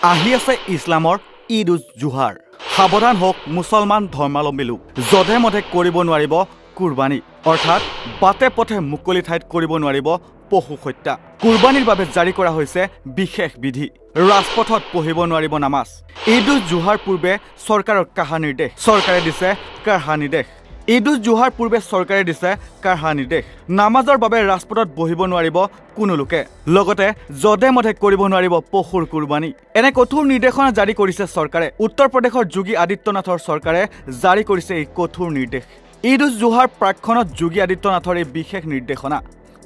আহি আছে ইছলামৰ ঈদ উজ জুহাৰ সাৱধান হোক মুছলমান ধৰ্মাৱলম্বী লোক যধে মধে কৰিব নোৱাৰিব কুৰবানী অৰ্থাৎ বাটে পথে মুকলি ঠাইত কৰিব নোৱাৰিব পশু হত্যা কুৰবানীৰ বাবে জাৰি কৰা হৈছে বিশেষ বিধি ৰাজপথত পঢ়িব নোৱাৰিব নামাজ ঈদ উজ জুহাৰ পূৰ্বে চৰকাৰৰ কাহা নিৰ্দেশ চৰকাৰে দিছে কাহা নিৰ্দেশ ঈদ উজ জুহাৰ পূৰ্বে চৰকাৰে দিছে কাহা নিৰ্দেশ নামাজৰ বাবে ৰাজপথত বহিব নোৱাৰিব কোনো লোকে লগতে যধে মধে কৰিব নোৱাৰিব পশুৰ কুৰবানী এনে কঠোৰ নিৰ্দেশনা জাৰি কৰিছে চৰকাৰে উত্তৰ প্ৰদেশৰ যোগী আদিত্যনাথৰ চৰকাৰে জাৰি কৰিছে এই কঠোৰ নিৰ্দেশ ঈদ উজ জুহাৰ প্ৰাক্ষণত যোগী আদিত্যনাথৰ এই বিশেষ নিৰ্দেশনা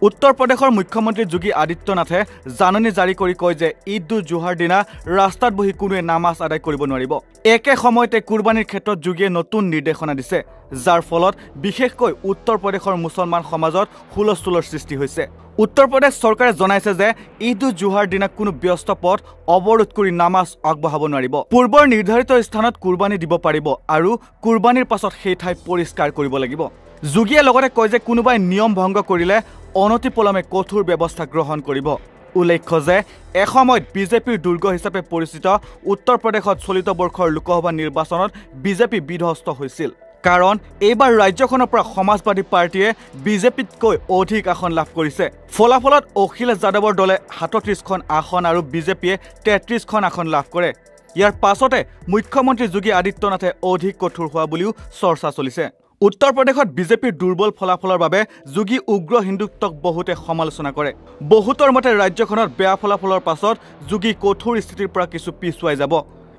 উত্তৰ প্ৰদেশৰ মুখ্যমন্ত্ৰী যোগী আদিত্যনাথে জাননী জাৰি কৰি কয় যে ঈদ উজ জুহাৰ দিনা ৰাস্তাত বহি কোনোৱে নামাজ আদায় কৰিব নোৱাৰিব একে সময়তে কুৰবানীৰ ক্ষেত্ৰত যোগীয়ে নতুন নিৰ্দেশনা দিছে যাৰ ফলত বিশেষকৈ উত্তৰ প্ৰদেশৰ মুছলমান সমাজত হুলস্থুলৰ সৃষ্টি হৈছে উত্তৰ প্ৰদেশ চৰকাৰে জনাইছে যে ঈদ উজ জুহাৰ দিনা কোনো ব্যস্ত পথ অৱৰোধ কৰি নামাজ আগবঢ়াব নোৱাৰিব পূৰ্বৰ নিৰ্ধাৰিত স্থানত কুৰবানী দিব পাৰিব আৰু কুৰবানীৰ পাছত সেই ঠাই পৰিষ্কাৰ কৰিব লাগিব যোগীয়ে লগতে কয় যে কোনোবাই নিয়ম ভংগ কৰিলে অনতিপলমে কঠোৰ ব্যৱস্থা গ্ৰহণ কৰিব উল্লেখ্য যে এসময়ত বিজেপিৰ দুৰ্গ হিচাপে পৰিচিত উত্তৰ প্ৰদেশত চলিত বৰ্ষৰ লোকসভা নিৰ্বাচনত বিজেপি বিধ্বস্ত হৈছিল কাৰণ এইবাৰ ৰাজ্যখনৰ পৰা সমাজবাদী পাৰ্টিয়ে বিজেপিতকৈ অধিক আসন লাভ কৰিছে ফলাফলত অখিলেশ যাদৱৰ দলে ৩৭খন আসন আৰু বিজেপিয়ে ৩৩খন আসন লাভ কৰে ইয়াৰ পাছতে মুখ্যমন্ত্ৰী যোগী আদিত্যনাথে অধিক কঠোৰ হোৱা বুলিও চৰ্চা চলিছে উত্তৰ প্ৰদেশত বিজেপিৰ দুৰ্বল ফলাফলৰ বাবে যোগী উগ্ৰ হিন্দুত্বক বহুতে সমালোচনা কৰে বহুতৰ মতে ৰাজ্যখনত বেয়া ফলাফলৰ পাছত যোগী কঠোৰ স্থিতিৰ পৰা কিছু পিছুৱাই যাব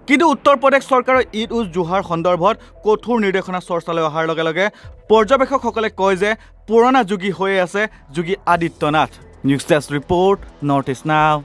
কিন্তু উত্তৰ প্ৰদেশ চৰকাৰৰ ঈদ উজ জুহাৰ সন্দৰ্ভত কঠোৰ নিৰ্দেশনা চৰ্চালৈ অহাৰ লগে লগে পৰ্যবেক্ষকসকলে কয় যে পুৰণা যোগী হৈ আছে Yogi Adityanath news desk report north east নাও